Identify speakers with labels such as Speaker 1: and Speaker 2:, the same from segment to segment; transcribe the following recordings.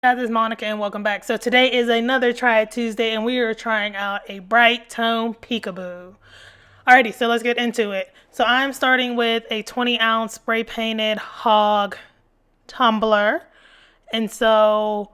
Speaker 1: Guys, it's Monica and welcome back. So today is another Try It Tuesday and we are trying out a Brite Tone Peekaboo. Alrighty, so let's get into it. So I'm starting with a 20-ounce spray painted hog tumbler. And so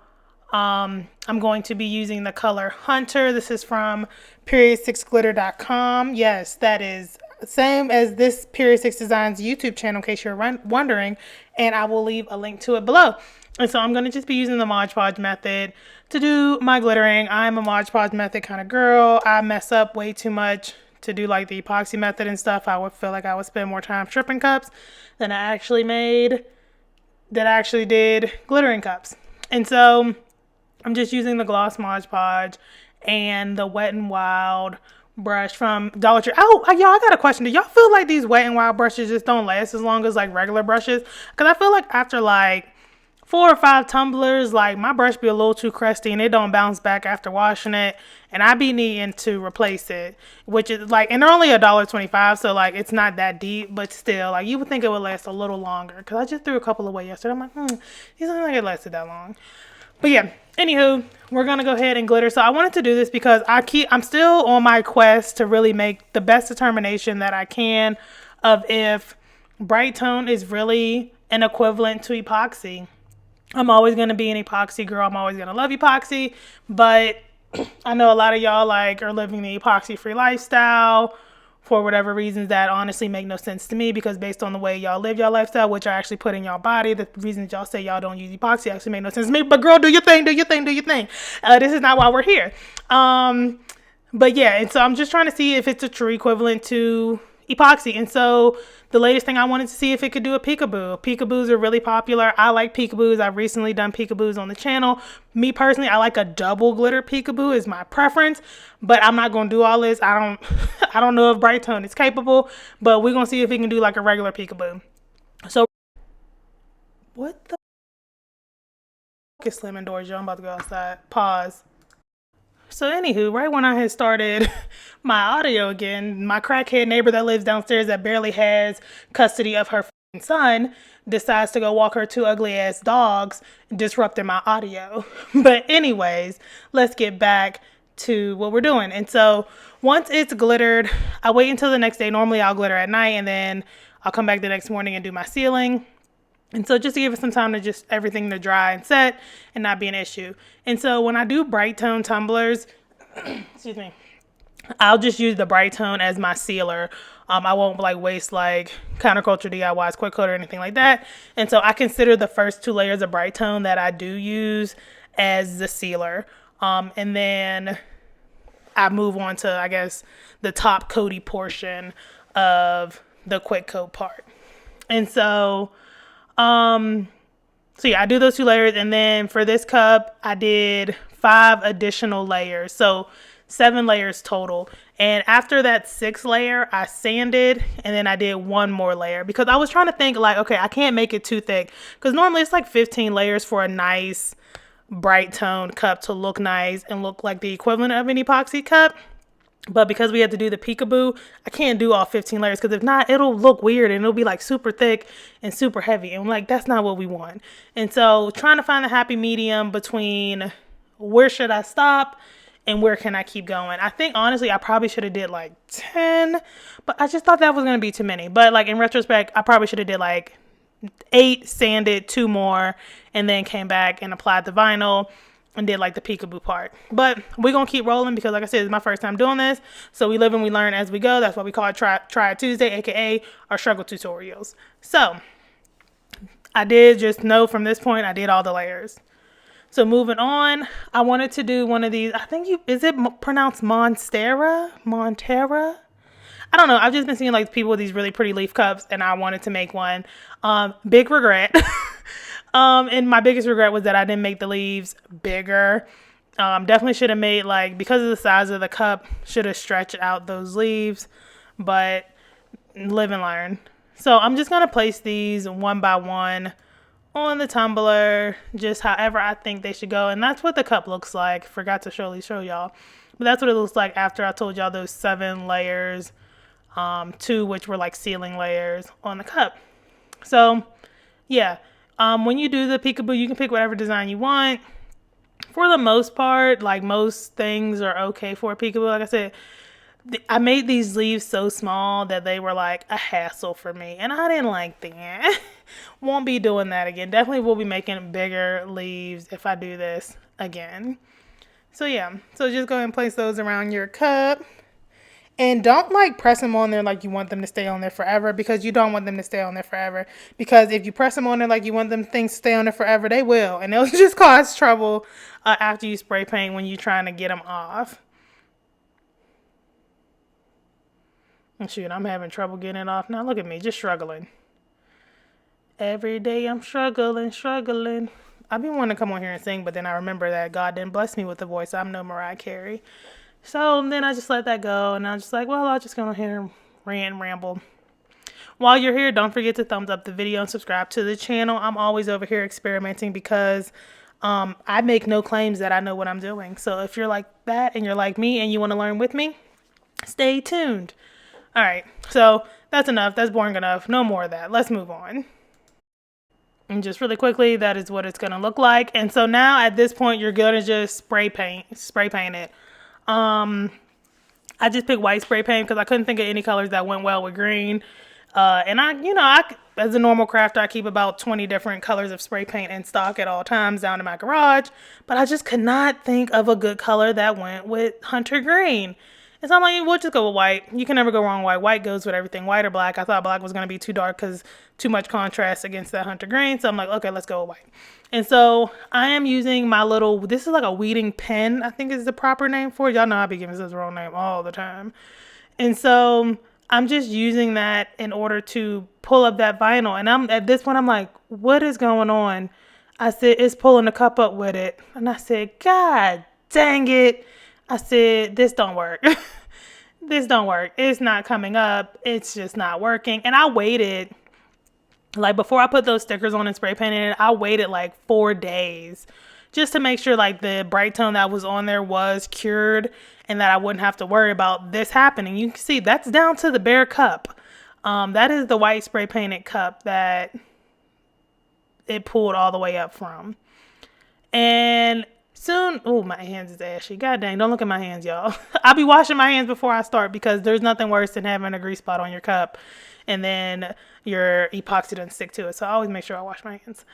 Speaker 1: I'm going to be using the color Hunter. This is from PeriodSixDesigns.com. Yes, that is same as this PeriodSixDesigns YouTube channel in case you're wondering, and I will leave a link to it below. And so I'm going to just be using the Mod Podge method to do my glittering. I'm a Mod Podge method kind of girl. I mess up way too much to do like the epoxy method and stuff. I would feel like I would spend more time stripping cups than I actually did glittering cups. And so I'm just using the gloss Mod Podge and the Wet n Wild brush from Dollar Tree. Oh, y'all, I got a question. Do y'all feel like these Wet n Wild brushes just don't last as long as like regular brushes? Because I feel like after like 4 or 5 tumblers, like my brush be a little too crusty and it don't bounce back after washing it, and I be needing to replace it, which is like, and they're only $1.25, so like it's not that deep, but still, like you would think it would last a little longer. Because I just threw a couple away yesterday. I'm like, these don't like it lasted that long. But yeah, anywho, we're gonna go ahead and glitter. So I wanted to do this because I'm still on my quest to really make the best determination that I can of if Brite Tone is really an equivalent to epoxy. I'm always going to be an epoxy girl. I'm always going to love epoxy, but I know a lot of y'all like are living the epoxy free lifestyle for whatever reasons that honestly make no sense to me, because based on the way y'all live y'all lifestyle, which I actually put in y'all body, the reasons y'all say y'all don't use epoxy actually make no sense to me. But girl, do your thing, do your thing, do your thing. This is not why we're here. But yeah, and so I'm just trying to see if it's a true equivalent to epoxy. And so the latest thing I wanted to see if it could do a peekaboo. Peekaboos are really popular. I like peekaboos. I've recently done peekaboos on the channel. Me personally, I like a double glitter peekaboo is my preference, but I'm not going to do all this. I don't know if Brite Tone is capable, but we're going to see if we can do like a regular peekaboo. So what the fuck is slamming doors, y'all? I'm about to go outside. Pause. So anywho, right when I had started my audio again, my crackhead neighbor that lives downstairs that barely has custody of her son decides to go walk her 2 ugly ass dogs, disrupting my audio. But anyways, let's get back to what we're doing. And so once it's glittered, I wait until the next day. Normally I'll glitter at night and then I'll come back the next morning and do my sealing. And so just to give it some time to just everything to dry and set and not be an issue. And so when I do Brite Tone tumblers, excuse me, I'll just use the Brite Tone as my sealer. I won't like waste like Counterculture DIY's quick coat or anything like that. And so I consider the first 2 layers of Brite Tone that I do use as the sealer. And then I move on to, I guess, the top coaty portion of the quick coat part. And so yeah, I do those 2 layers, and then for this cup, I did 5 additional layers, so 7 layers total. And after that 6th layer, I sanded, and then I did 1 more layer because I was trying to think like, okay, I can't make it too thick because normally it's like 15 layers for a nice Brite Tone cup to look nice and look like the equivalent of an epoxy cup. But because we had to do the peekaboo, I can't do all 15 layers because if not, it'll look weird and it'll be like super thick and super heavy. And like, that's not what we want. And so trying to find the happy medium between where should I stop and where can I keep going. I think honestly, I probably should have did like 10, but I just thought that was going to be too many. But like in retrospect, I probably should have did like 8, sanded 2 more, and then came back and applied the vinyl and did like the peekaboo part. But we're gonna keep rolling because like I said, it's my first time doing this, so we live and we learn as we go. That's why we call it Try It Tuesday, aka our struggle tutorials. So I did just know from this point I did all the layers. So moving on, I wanted to do one of these. I think is it pronounced Montera? I don't know. I've just been seeing like people with these really pretty leaf cups, and I wanted to make one. Big regret. And my biggest regret was that I didn't make the leaves bigger. Definitely should have made like, because of the size of the cup, should have stretched out those leaves, but live and learn. So I'm just going to place these 1 by 1 on the tumbler, just however I think they should go. And that's what the cup looks like. Forgot to show y'all, but that's what it looks like after I told y'all those 7 layers, 2 which were like sealing layers on the cup. So yeah. When you do the peekaboo, you can pick whatever design you want. for the most part, like most things are okay for a peekaboo. Like I said, I made these leaves so small that they were like a hassle for me, and I didn't like that. Won't be doing that again. Definitely will be making bigger leaves if I do this again. So yeah, so just go ahead and place those around your cup. And don't like press them on there like you want them to stay on there forever, because you don't want them to stay on there forever. Because if you press them on there like you want them things to stay on there forever, they will. And it'll just cause trouble after you spray paint when you're trying to get them off. And shoot, I'm having trouble getting it off now. Look at me, just struggling. Every day I'm struggling. I've been wanting to come on here and sing, but then I remember that God didn't bless me with a voice. I'm no Mariah Carey. So then I just let that go, and I was just like, well, I'll just go on here and rant and ramble. While you're here, don't forget to thumbs up the video and subscribe to the channel. I'm always over here experimenting because I make no claims that I know what I'm doing. So if you're like that and you're like me and you want to learn with me, stay tuned. All right, so that's enough. That's boring enough. No more of that. Let's move on. And just really quickly, that is what it's going to look like. And so now at this point, you're going to just spray paint it. I just picked white spray paint because I couldn't think of any colors that went well with green. And I, as a normal crafter, I keep about 20 different colors of spray paint in stock at all times down in my garage. But I just could not think of a good color that went with hunter green. And so I'm like, we'll just go with white. You can never go wrong with white. White goes with everything, white or black. I thought black was going to be too dark because too much contrast against that hunter green. So I'm like, okay, let's go with white. And so I am using my little, this is like a weeding pen, I think is the proper name for it. Y'all know I be giving this the wrong name all the time. And so I'm just using that in order to pull up that vinyl. And at this point, I'm like, what is going on? I said, it's pulling the cup up with it. And I said, God dang it. I said, this don't work. This don't work. It's not coming up. It's just not working. And I waited, like before I put those stickers on and spray painted it, I waited like 4 days just to make sure like the Brite tone that was on there was cured and that I wouldn't have to worry about this happening. You can see that's down to the bare cup. That is the white spray painted cup that it pulled all the way up from. And soon, oh, my hands is ashy. God dang, don't look at my hands, y'all. I'll be washing my hands before I start because there's nothing worse than having a grease spot on your cup and then your epoxy doesn't stick to it. So I always make sure I wash my hands.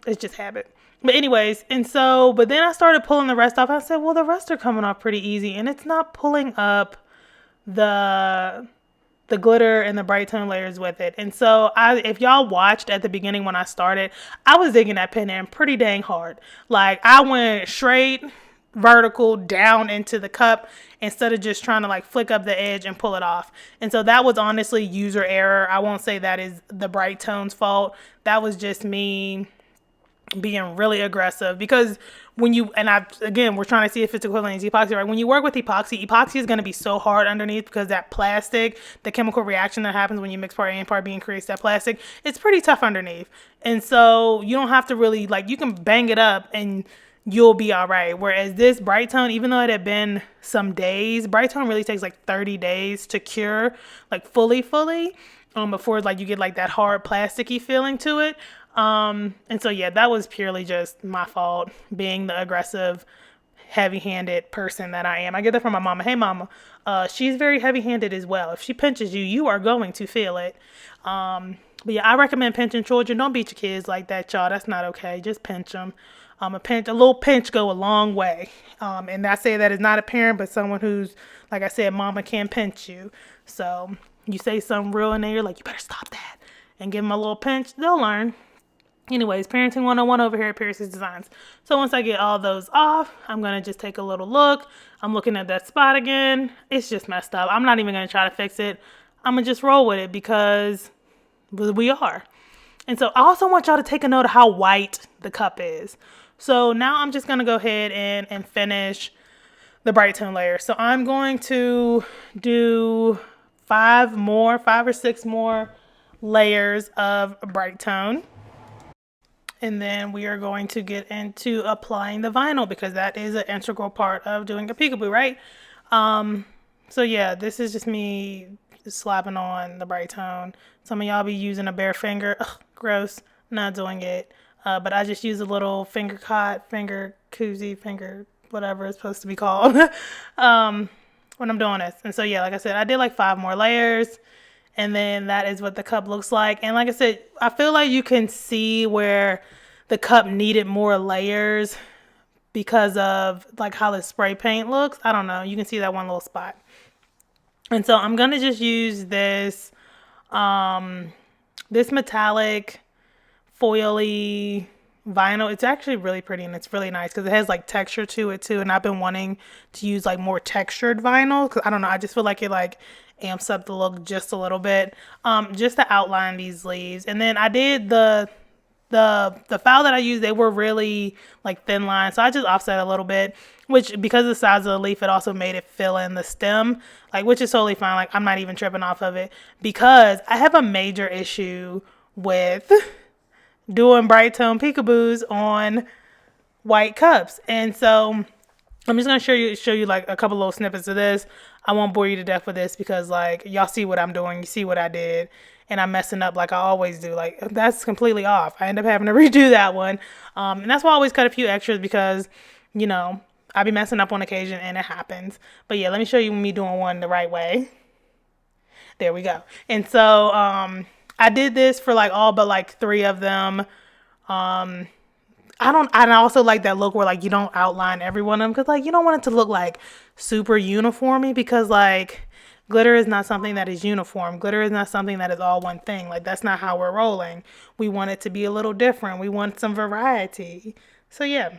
Speaker 1: It's just habit. But anyways, but then I started pulling the rest off. I said, well, the rest are coming off pretty easy and it's not pulling up the glitter and the Brite tone layers with it. And so if y'all watched at the beginning when I started, I was digging that pen in pretty dang hard. Like I went straight vertical down into the cup instead of just trying to like flick up the edge and pull it off. And so that was honestly user error. I won't say that is the Brite tone's fault. That was just me being really aggressive because again, we're trying to see if it's equivalent to epoxy, right? When you work with epoxy is going to be so hard underneath because that plastic, the chemical reaction that happens when you mix part A and part B and creates that plastic, it's pretty tough underneath. And so you don't have to really you can bang it up and you'll be all right. Whereas this Brite tone, even though it had been some days, Brite tone really takes like 30 days to cure, like fully, before you get like that hard plasticky feeling to it. And so, yeah, that was purely just my fault being the aggressive, heavy-handed person that I am. I get that from my mama. Hey, mama, she's very heavy-handed as well. If she pinches you, you are going to feel it. But yeah, I recommend pinching children. Don't beat your kids like that, y'all. That's not okay. Just pinch them. A little pinch go a long way. And I say that as not a parent, but someone who's, like I said, mama can pinch you. So you say something real in there, you're like, you better stop that. And give them a little pinch. They'll learn. Anyways, Parenting 101 over here at PeriodSixDesigns. So once I get all those off, I'm going to just take a little look. I'm looking at that spot again. It's just messed up. I'm not even going to try to fix it. I'm going to just roll with it because we are. And so I also want y'all to take a note of how white the cup is. So now I'm just going to go ahead and finish the Brite tone layer. So I'm going to do 5 or 6 more layers of Brite tone. And then we are going to get into applying the vinyl because that is an integral part of doing a peekaboo, right? So yeah, this is just me slapping on the Brite tone. Some of y'all be using a bare finger. Ugh, gross. Not doing it. But I just use a little finger koozie finger, whatever it's supposed to be called, when I'm doing this. And so, yeah, like I said, I did like 5 more layers. And then that is what the cup looks like. And like I said, I feel like you can see where the cup needed more layers because of like how the spray paint looks. I don't know. You can see that one little spot. And so I'm going to just use this, this metallic foily vinyl. It's actually really pretty and it's really nice because it has like texture to it too. And I've been wanting to use like more textured vinyl because I don't know. I just feel like it like amps up the look just a little bit, just to outline these leaves. And then I did the file that I used, they were really like thin lines, so I just offset a little bit, which because of the size of the leaf, it also made it fill in the stem, like, which is totally fine. Like, I'm not even tripping off of it because I have a major issue with doing bright tone peekaboos on white cups. And so I'm just gonna show you like a couple little snippets of this. I won't bore you to death with this because like y'all see what I'm doing, you see what I did, and I'm messing up like I always do. Like, that's completely off. I end up having to redo that one. And that's why I always cut a few extras because, you know, I be messing up on occasion and it happens. But yeah, let me show you me doing one the right way. There we go. And so I did this for like all but like 3 of them. I also like that look where like you don't outline every one of them because like you don't want it to look like super uniformy because like glitter is not something that is uniform. Glitter is not something that is all one thing. Like, that's not how we're rolling. We want it to be a little different. We want some variety. So yeah.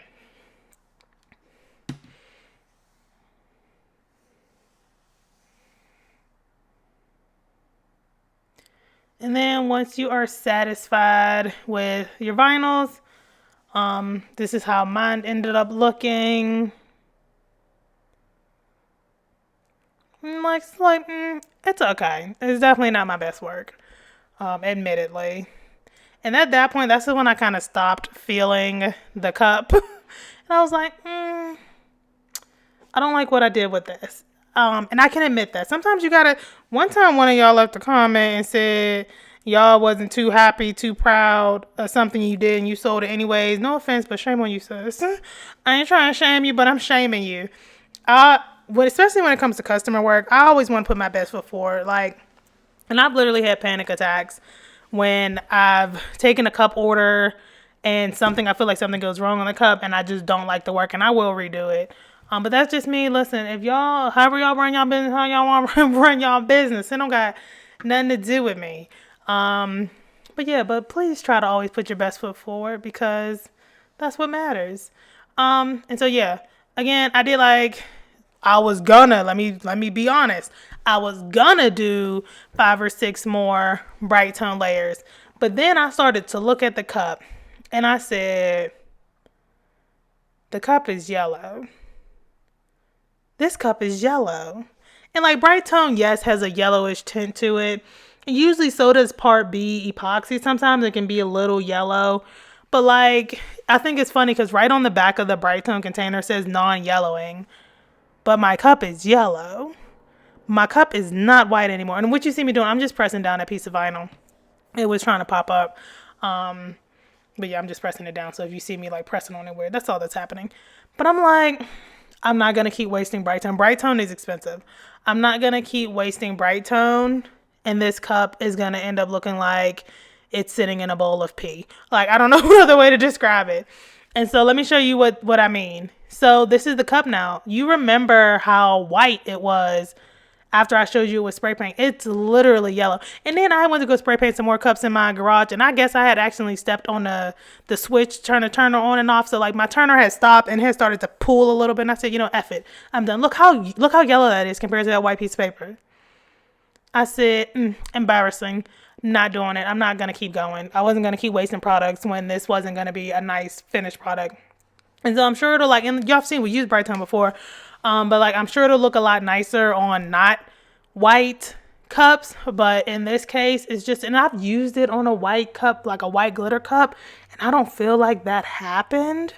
Speaker 1: And then once you are satisfied with your vinyls, this is how mine ended up looking. It's okay. It's definitely not my best work, admittedly. And at that point, that's when I kind of stopped feeling the cup. And I was like, I don't like what I did with this. And I can admit that. Sometimes you gotta, one time one of y'all left a comment and said y'all wasn't too happy, too proud of something you did and you sold it anyways. No offense, but shame on you, sis. I ain't trying to shame you, but I'm shaming you. Especially when it comes to customer work, I always want to put my best foot forward. Like, and I've literally had panic attacks when I've taken a cup order and I feel like something goes wrong on the cup and I just don't like the work and I will redo it. But that's just me. Listen, if y'all, however y'all run y'all business, how y'all want to run y'all business, it don't got nothing to do with me. But please try to always put your best foot forward because that's what matters. And so yeah, again, I did like, I was gonna, let me be honest. I was gonna do 5 or 6 more bright tone layers. But then I started to look at the cup and I said, the cup is yellow. This cup is yellow. And like bright tone, yes, has a yellowish tint to it. And usually so does part B epoxy. Sometimes it can be a little yellow. But like, I think it's funny because right on the back of the bright tone container says non-yellowing. But my cup is yellow. My cup is not white anymore. And what you see me doing, I'm just pressing down a piece of vinyl. It was trying to pop up. But yeah, I'm just pressing it down. So if you see me like pressing on it weird, that's all that's happening. But I'm like, I'm not going to keep wasting bright tone. Bright tone is expensive. I'm not going to keep wasting bright tone. And this cup is going to end up looking like it's sitting in a bowl of pee. Like, I don't know what other way to describe it. And so let me show you what I mean. So this is the cup now. You remember how white it was after I showed you it with spray paint. It's literally yellow. And then I went to go spray paint some more cups in my garage. And I guess I had accidentally stepped on the switch, turn the turner on and off. So like my turner had stopped and had started to pull a little bit. And I said, you know, F it. I'm done. Look how yellow that is compared to that white piece of paper. I said, embarrassing. Not doing it. I'm not going to keep going. I wasn't going to keep wasting products when this wasn't going to be a nice finished product. And so I'm sure it'll like, and y'all have seen we used Brite Tone before, but like I'm sure it'll look a lot nicer on not white cups. But in this case, it's just, and I've used it on a white cup, like a white glitter cup, and I don't feel like that happened.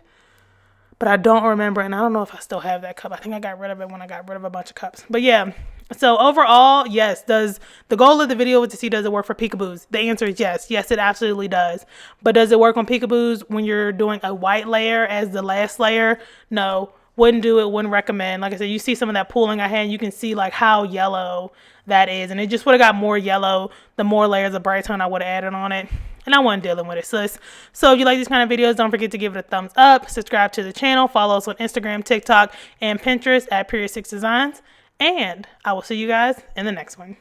Speaker 1: But I don't remember, and I don't know if I still have that cup. I think I got rid of it when I got rid of a bunch of cups. But yeah, So overall, yes, does the goal of the video was to see, does it work for peekaboos? The answer is yes. Yes, it absolutely does. But does it work on peekaboos when you're doing a white layer as the last layer? No, wouldn't do it, wouldn't recommend. Like I said, you see some of that pooling I had, and you can see like how yellow that is. And it just would have got more yellow the more layers of Brite tone I would have added on it. And I wasn't dealing with it, sis. So if you like these kind of videos, don't forget to give it a thumbs up, subscribe to the channel, follow us on Instagram, TikTok, and Pinterest at PeriodSixDesigns. And I will see you guys in the next one.